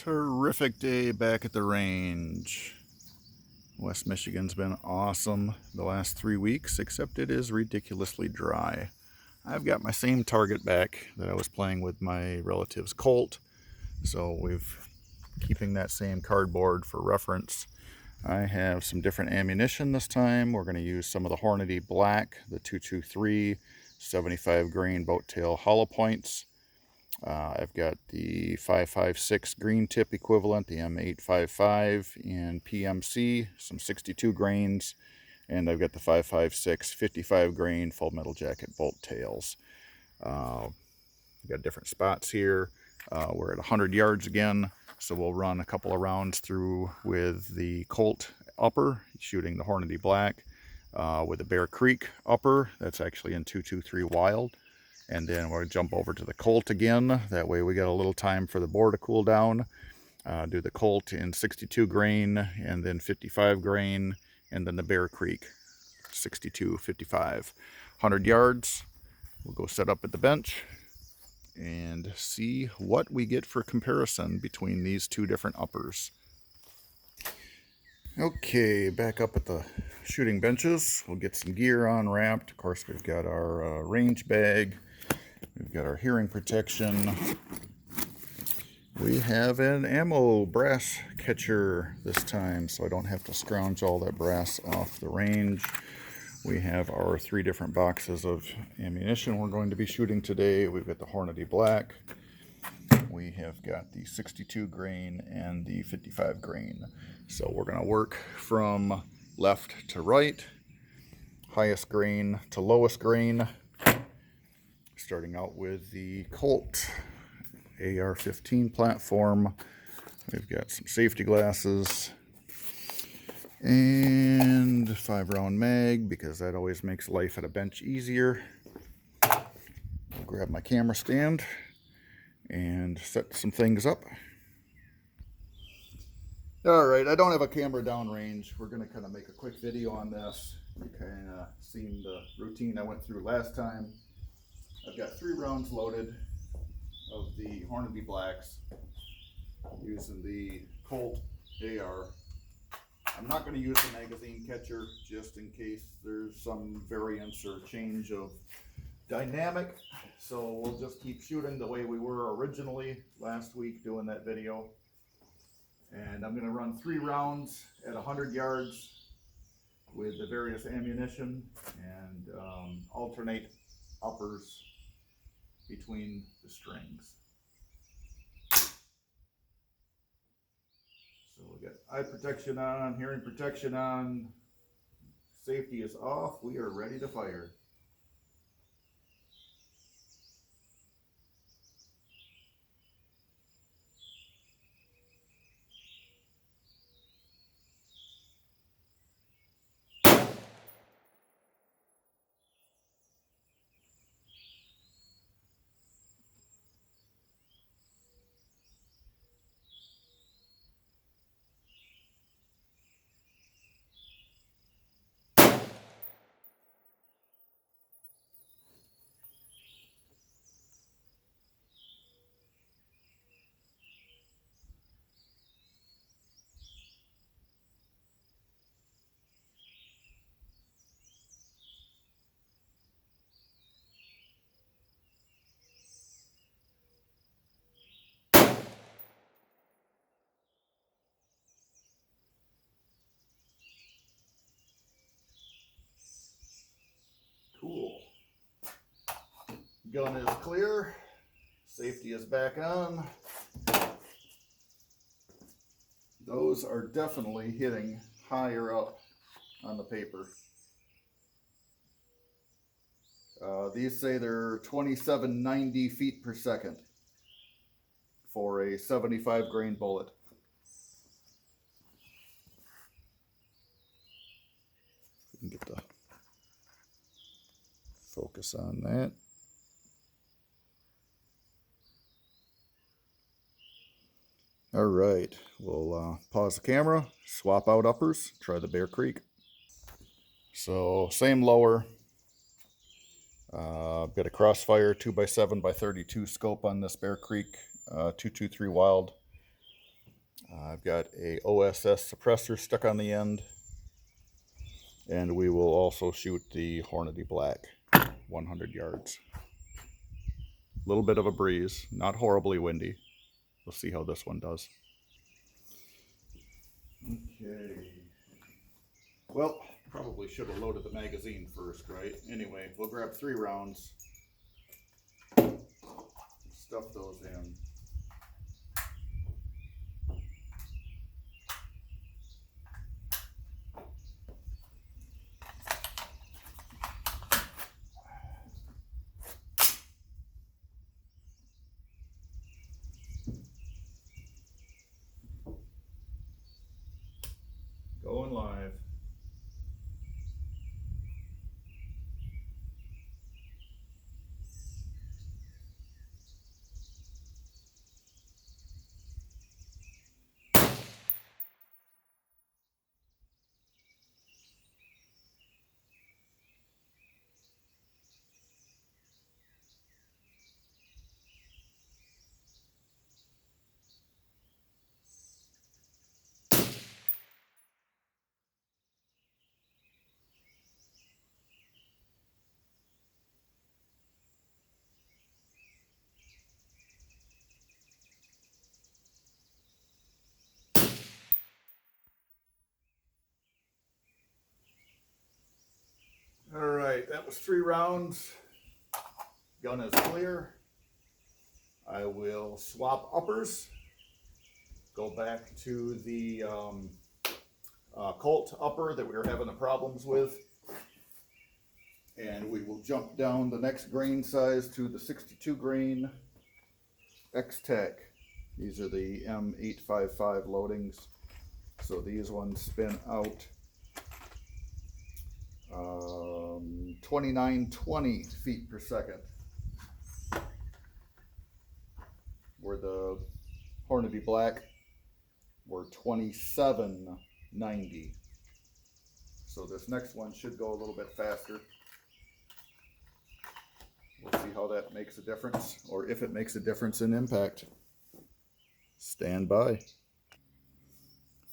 Terrific day back at the range. West Michigan's been awesome the last 3 weeks, except it is ridiculously dry. I've got my same target back that I was playing with my relative's Colt, so we've keeping that same cardboard for reference. I have some different ammunition this time. We're going to use some of the Hornady Black, the 223 75 grain boat tail hollow points. I've got the 556 green tip equivalent, the M855 in PMC, some 62 grains, and I've got the 556 55 grain full metal jacket bolt tails. We've got different spots here. We're at 100 yards again, so we'll run a couple of rounds through with the Colt upper, shooting the Hornady Black, with the Bear Creek upper, that's actually in 223 Wylde. And then we'll jump over to the Colt again. That way we got a little time for the bore to cool down. Do the Colt in 62 grain and then 55 grain, and then the Bear Creek 62, 55. 100 yards. We'll go set up at the bench and see what we get for comparison between these two different uppers. Okay, back up at the shooting benches. We'll get some gear unwrapped. Of course, we've got our range bag. We've got our hearing protection. We have an ammo brass catcher this time, so I don't have to scrounge all that brass off the range. We have our 3 different boxes of ammunition we're going to be shooting today. We've got the Hornady Black. We have got the 62 grain and the 55 grain. So we're going to work from left to right, highest grain to lowest grain. Starting out with the Colt AR-15 platform. We've got some safety glasses and 5-round mag, because that always makes life at a bench easier. I'll grab my camera stand and set some things up. Alright, I don't have a camera downrange. We're going to kind of make a quick video on this. You kind of seen the routine I went through last time. I've got 3 rounds loaded of the Hornady Blacks using the Colt AR. I'm not going to use the magazine catcher just in case there's some variance or change of dynamic. So we'll just keep shooting the way we were originally last week doing that video. And I'm going to run 3 rounds at 100 yards with the various ammunition and alternate uppers between the strings. So we got eye protection on, hearing protection on, safety is off, we are ready to fire. Cool. Gun is clear. Safety is back on. Those are definitely hitting higher up on the paper. These say they're 2790 feet per second for a 75 grain bullet. We can get the focus on that. All right, we'll pause the camera, swap out uppers, try the Bear Creek. So same lower. I've got a Crossfire 2x7x32 scope on this Bear Creek 223 Wylde. I've got a OSS suppressor stuck on the end, and we will also shoot the Hornady Black 100 yards. A little bit of a breeze, not horribly windy. We'll see how this one does. Okay. Well, probably should have loaded the magazine first, right? Anyway, we'll grab 3 rounds, stuff those in. Going live. All right, that was 3 rounds. Gun is clear. I will swap uppers. Go back to the Colt upper that we were having the problems with. And we will jump down the next grain size to the 62 grain X-Tech. These are the M855 loadings. So these ones spin out 2920 feet per second. Where the Hornady Black were 2790. So this next one should go a little bit faster. We'll see how that makes a difference, or if it makes a difference in impact. Stand by.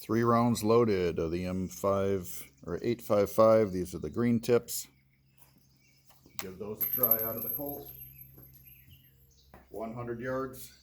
3 rounds loaded of the M5 or 855. These are the green tips. Give those a try out of the Colt. 100 yards.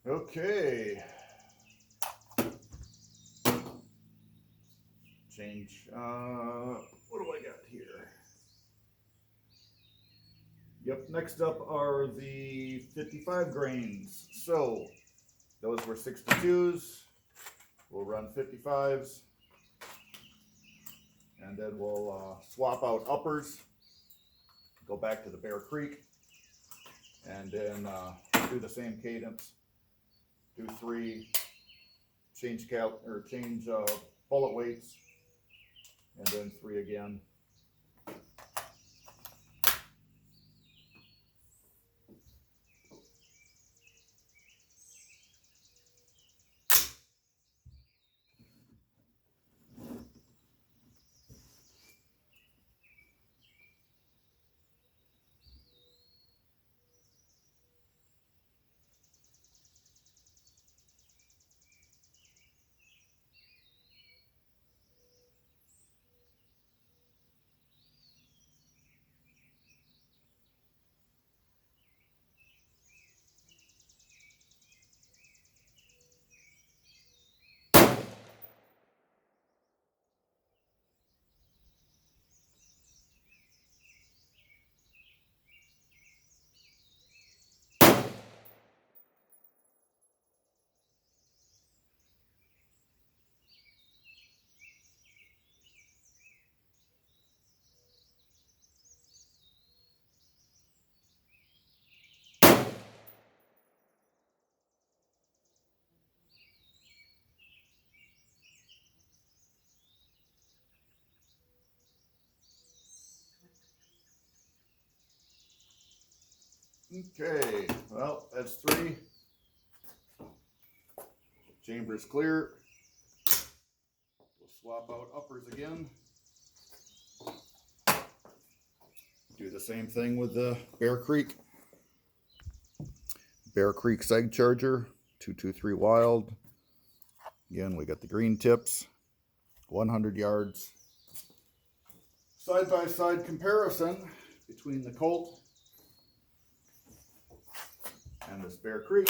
Okay. Change. What do I got here? Yep, next up are the 55 grains. So those were 62s. We'll run 55s. And then we'll swap out uppers. Go back to the Bear Creek. And then do the same cadence. Do 3, change bullet weights, and then 3 again. Okay, well, that's 3. Chamber's clear. We'll swap out uppers again. Do the same thing with the Bear Creek. Bear Creek seg charger, 223 Wylde. Again, we got the green tips, 100 yards. Side-by-side comparison between the Colt and this Bear Creek.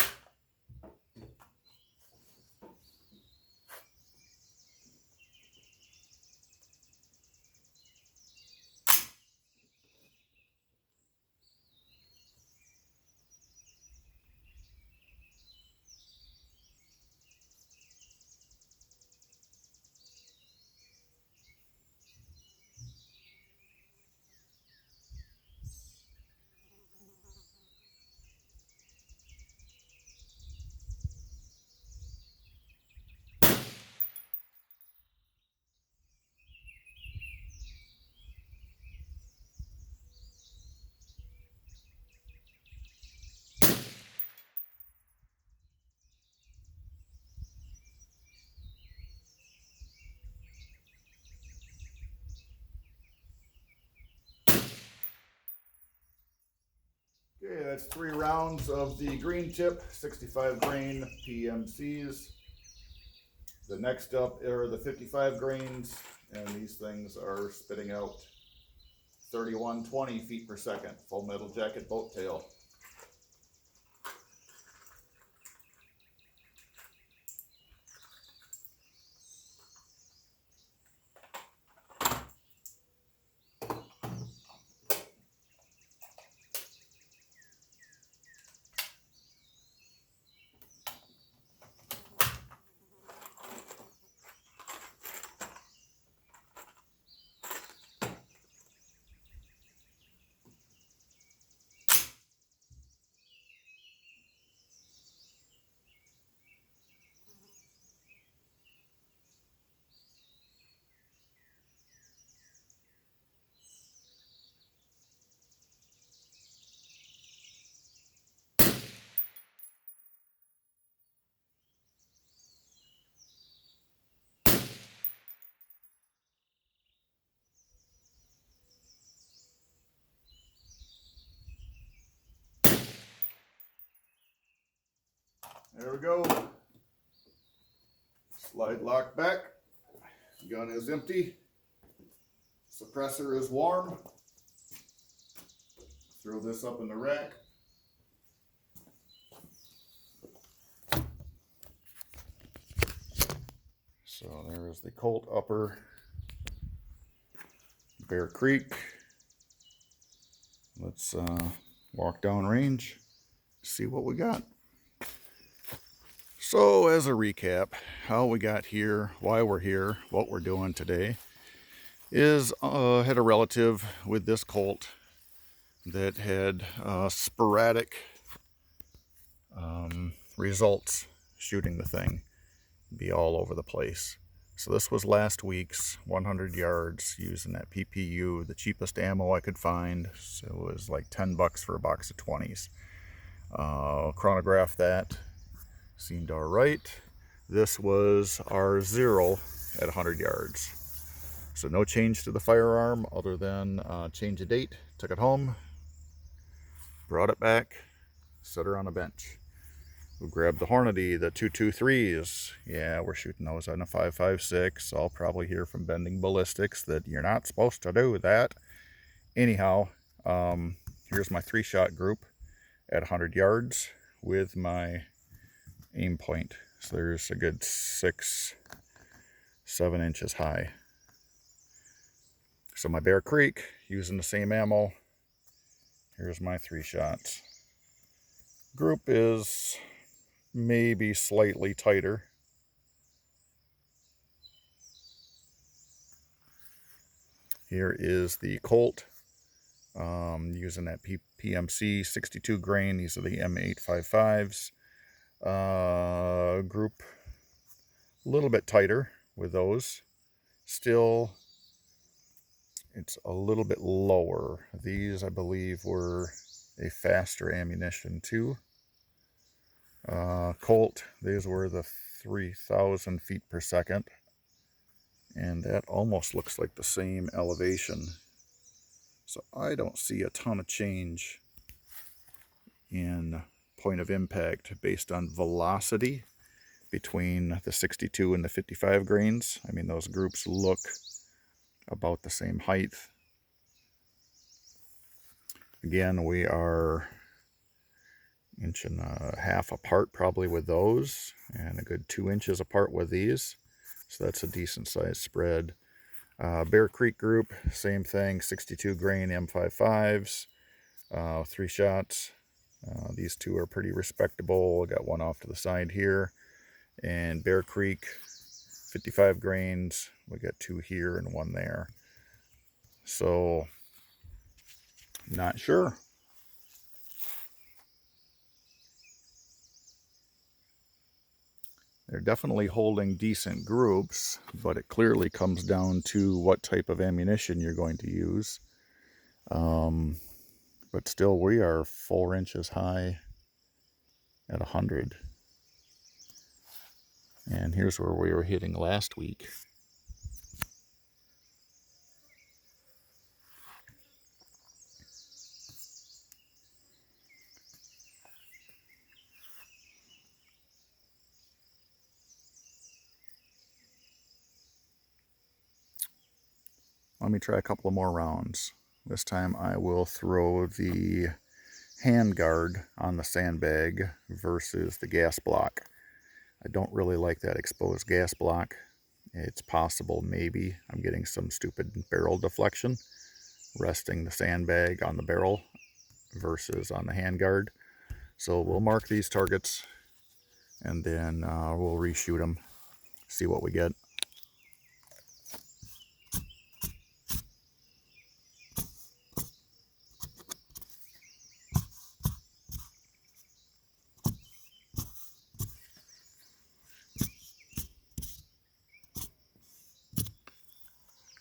Okay, that's 3 rounds of the green tip, 65 grain PMCs. The next up are the 55 grains, and these things are spitting out 3120 feet per second, full metal jacket boat tail. There we go. Slide lock back. Gun is empty. Suppressor is warm. Throw this up in the rack. So there is the Colt upper Bear Creek. Let's walk down range, see what we got. So as a recap, how we got here, why we're here, what we're doing today is had a relative with this Colt that had sporadic results shooting the thing, be all over the place. So this was last week's 100 yards using that PPU, the cheapest ammo I could find. So it was like 10 bucks for a box of 20s. Chronographed that, seemed all right. This was our 0 at 100 yards. So no change to the firearm other than change of date. Took it home, brought it back, set her on a bench. We grabbed the Hornady, the 223s. Yeah, we're shooting those on a 5.56. I'll probably hear from Bending Ballistics that you're not supposed to do that. Anyhow, here's my 3-shot group at 100 yards with my aim point. So there's a good 6-7 inches high. So my Bear Creek, using the same ammo. Here's my 3 shots. Group is maybe slightly tighter. Here is the Colt, using that PMC 62 grain. These are the M855s. Group a little bit tighter with those. Still, it's a little bit lower. These, I believe, were a faster ammunition too. Colt, these were the 3,000 feet per second, and that almost looks like the same elevation. So I don't see a ton of change in point of impact based on velocity between the 62 and the 55 grains. I mean, those groups look about the same height. Again, we are 1.5 inches apart probably with those, and a good 2 inches apart with these. So that's a decent sized spread. Bear Creek group, same thing, 62 grain M55s, 3 shots. These two are pretty respectable. I got one off to the side here. And Bear Creek, 55 grains. We got 2 here and 1 there. So, not sure. They're definitely holding decent groups, but it clearly comes down to what type of ammunition you're going to use. But still, we are 4 inches high at 100. And here's where we were hitting last week. Let me try a couple of more rounds. This time I will throw the handguard on the sandbag versus the gas block. I don't really like that exposed gas block. It's possible maybe I'm getting some stupid barrel deflection, resting the sandbag on the barrel versus on the handguard. So we'll mark these targets and then we'll reshoot them, see what we get.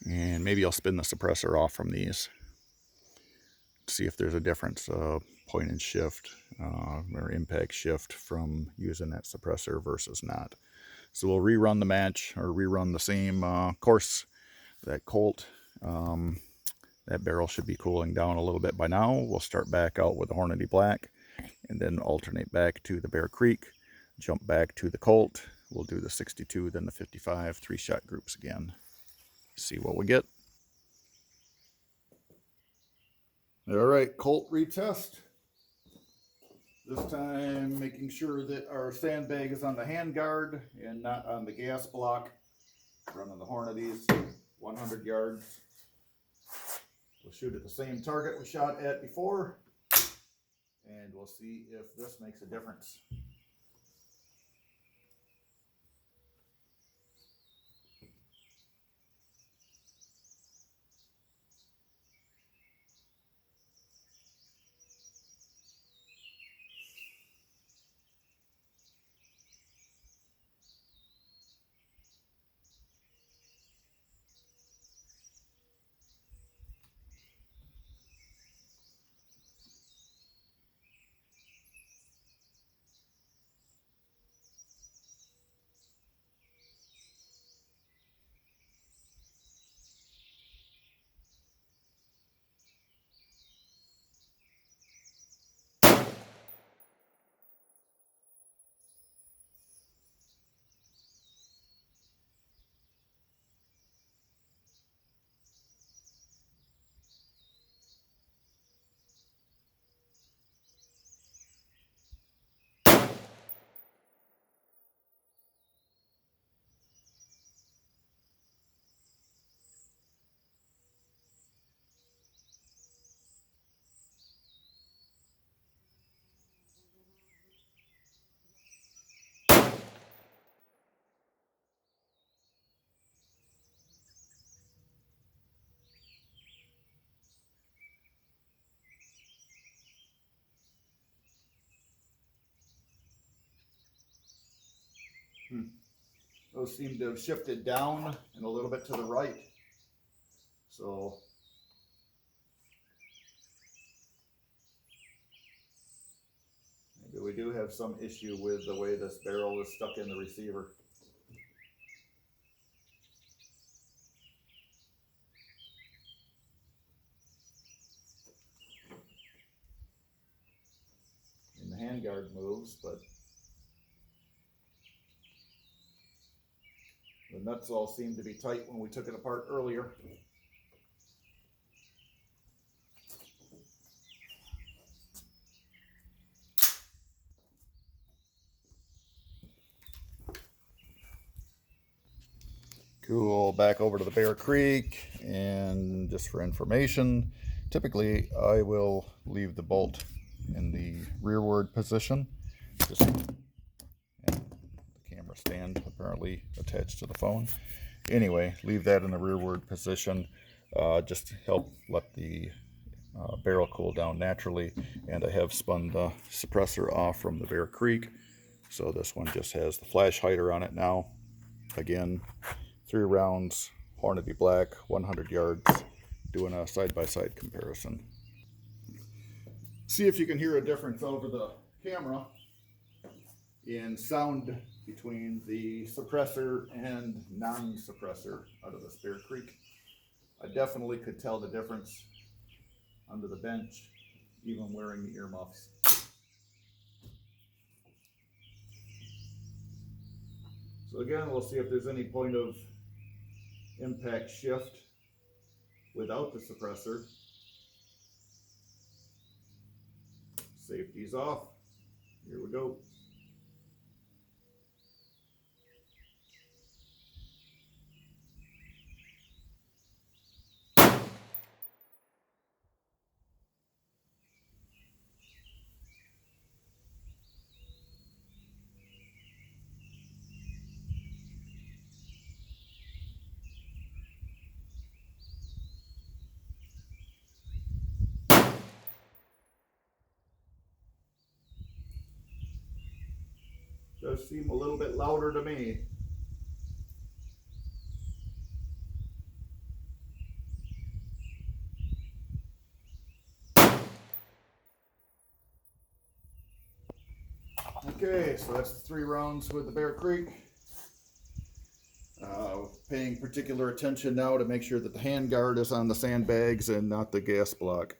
And maybe I'll spin the suppressor off from these, see if there's a difference, point and shift or impact shift from using that suppressor versus not. So we'll rerun the match, or rerun the same course. That Colt, that barrel should be cooling down a little bit by now. We'll start back out with the Hornady Black and then alternate back to the Bear Creek, jump back to the Colt. We'll do the 62, then the 55, 3-shot groups again. See what we get. All right, Colt retest. This time making sure that our sandbag is on the handguard and not on the gas block. Running the Hornadys, 100 yards. We'll shoot at the same target we shot at before, and we'll see if this makes a difference. Those seem to have shifted down and a little bit to the right. So have some issue with the way this barrel is stuck in the receiver. And the handguard moves, but the nuts all seem to be tight when we took it apart earlier. Cool, back over to the Bear Creek, and just for information, typically I will leave the bolt in the rearward position, just, and the camera stand apparently attached to the phone. Anyway, leave that in the rearward position, just to help let the barrel cool down naturally. And I have spun the suppressor off from the Bear Creek, so this one just has the flash hider on it now. Again, 3 rounds, Hornady Black, 100 yards, doing a side-by-side comparison. See if you can hear a difference over the camera in sound between the suppressor and non-suppressor out of the Bear Creek. I definitely could tell the difference under the bench, even wearing the earmuffs. So again, we'll see if there's any point of impact shift without the suppressor. Safety's off. Here we go. Does seem a little bit louder to me. Okay, so that's the 3 rounds with the Bear Creek. Paying particular attention now to make sure that the handguard is on the sandbags and not the gas block.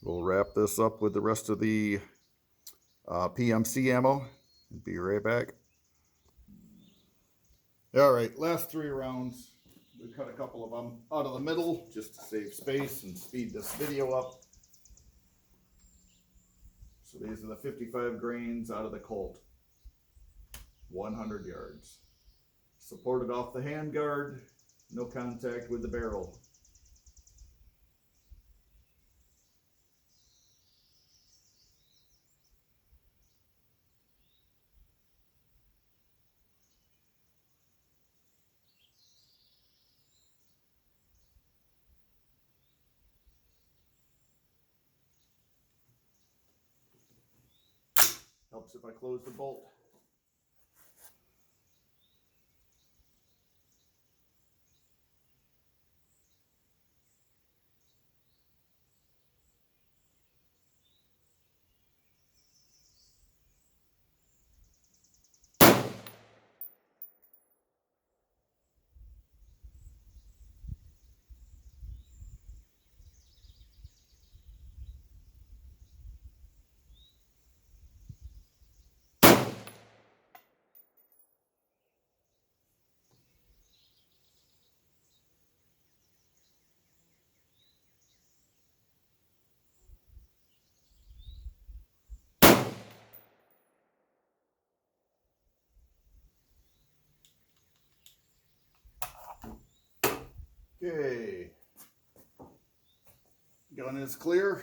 We'll wrap this up with the rest of the PMC ammo and be right back. All right, last 3 rounds. We cut a couple of them out of the middle just to save space and speed this video up. So these are the 55 grains out of the Colt, 100 yards. Supported off the handguard, no contact with the barrel. Helps if I close the bolt. Okay, gun is clear.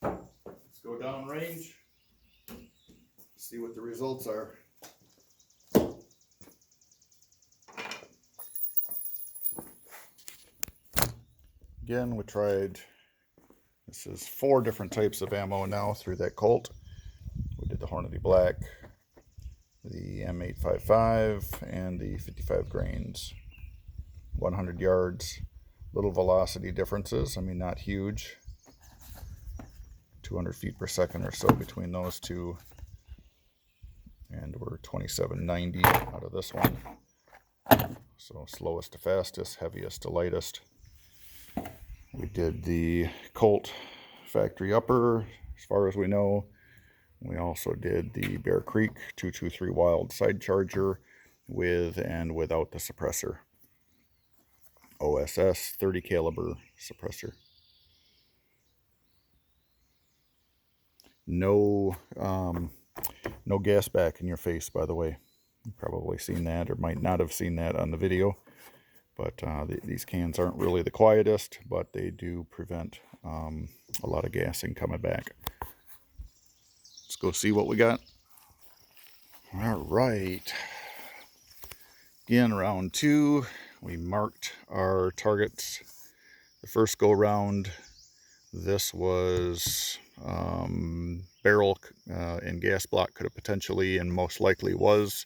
Let's go down range, see what the results are. Again, we tried, this is 4 different types of ammo now through that Colt. We did the Hornady Black, the M855, and the 55 grains. 100 yards, little velocity differences, I mean not huge. 200 feet per second or so between those two. And we're 2790 out of this one. So slowest to fastest, heaviest to lightest. We did the Colt factory upper, as far as we know. We also did the Bear Creek 223 Wylde side charger with and without the suppressor. OSS 30 caliber suppressor. No gas back in your face, by the way. You've probably seen that or might not have seen that on the video. But these cans aren't really the quietest, but they do prevent a lot of gassing coming back. Let's go see what we got. All right. Again, round 2, we marked our targets. The first go round, this was barrel and gas block could have potentially and most likely was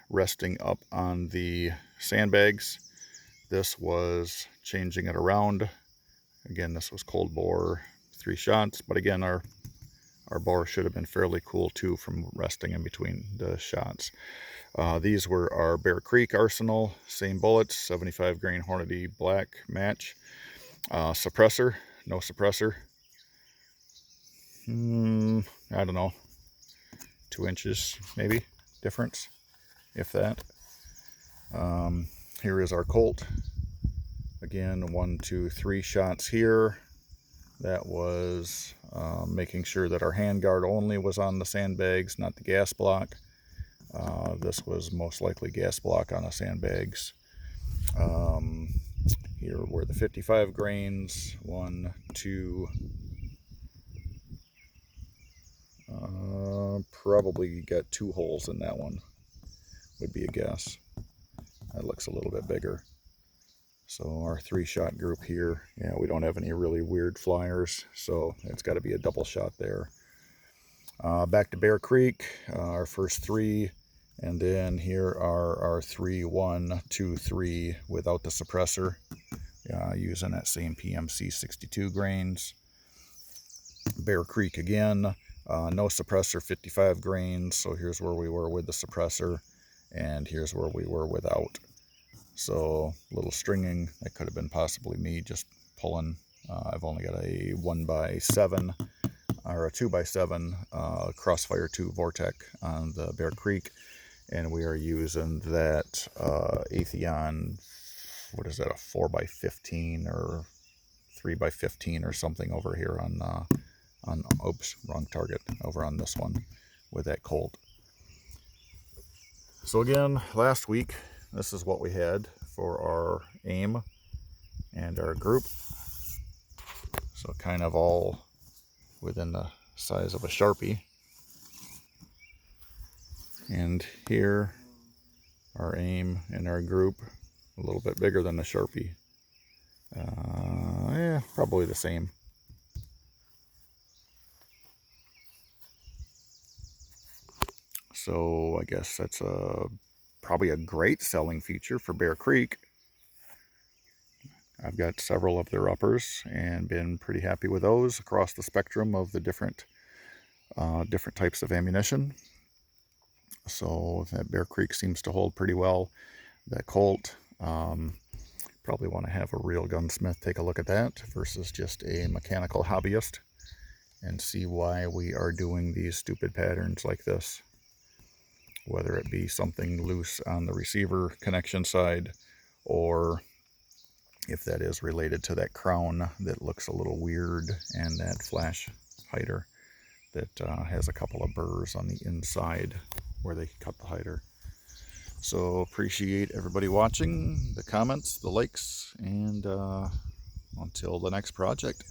resting up on the sandbags. This was changing it around. Again, this was cold bore 3 shots, but again, our bore should have been fairly cool too from resting in between the shots. These were our Bear Creek arsenal, same bullets, 75 grain Hornady black match. Suppressor, no suppressor. I don't know, 2 inches maybe difference, if that. Here is our Colt. Again, 1, 2, 3 shots here. That was making sure that our handguard only was on the sandbags, not the gas block. This was most likely gas block on the sandbags. Here were the 55 grains. 1, 2, probably got 2 holes in that one, would be a guess. That looks a little bit bigger. So our 3-shot group here, yeah, we don't have any really weird flyers, so it's got to be a double shot there. Back to Bear Creek, our first 3, and then here are our 3, 1, 2, 3 without the suppressor, using that same PMC 62 grains. Bear Creek again, no suppressor, 55 grains, so here's where we were with the suppressor, and here's where we were without. So a little stringing, that could have been possibly me just pulling. I've only got a 1x7 or a 2x7 Crossfire 2 Vortec on the Bear Creek, and we are using that Atheon, what is that, a 4x15 or 3x15 or something over here on oops, wrong target, over on this one with that Colt. So again, last week, this is what we had for our aim and our group. So kind of all within the size of a Sharpie. And here, our aim and our group, a little bit bigger than the Sharpie. Yeah, probably the same. So I guess that's probably a great selling feature for Bear Creek. I've got several of their uppers and been pretty happy with those across the spectrum of the different types of ammunition. So that Bear Creek seems to hold pretty well. That Colt, probably want to have a real gunsmith take a look at that versus just a mechanical hobbyist and see why we are doing these stupid patterns like this. Whether it be something loose on the receiver connection side, or if that is related to that crown that looks a little weird, and that flash hider that has a couple of burrs on the inside where they cut the hider. So appreciate everybody watching, the comments, the likes, and until the next project,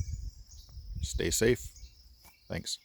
stay safe. Thanks.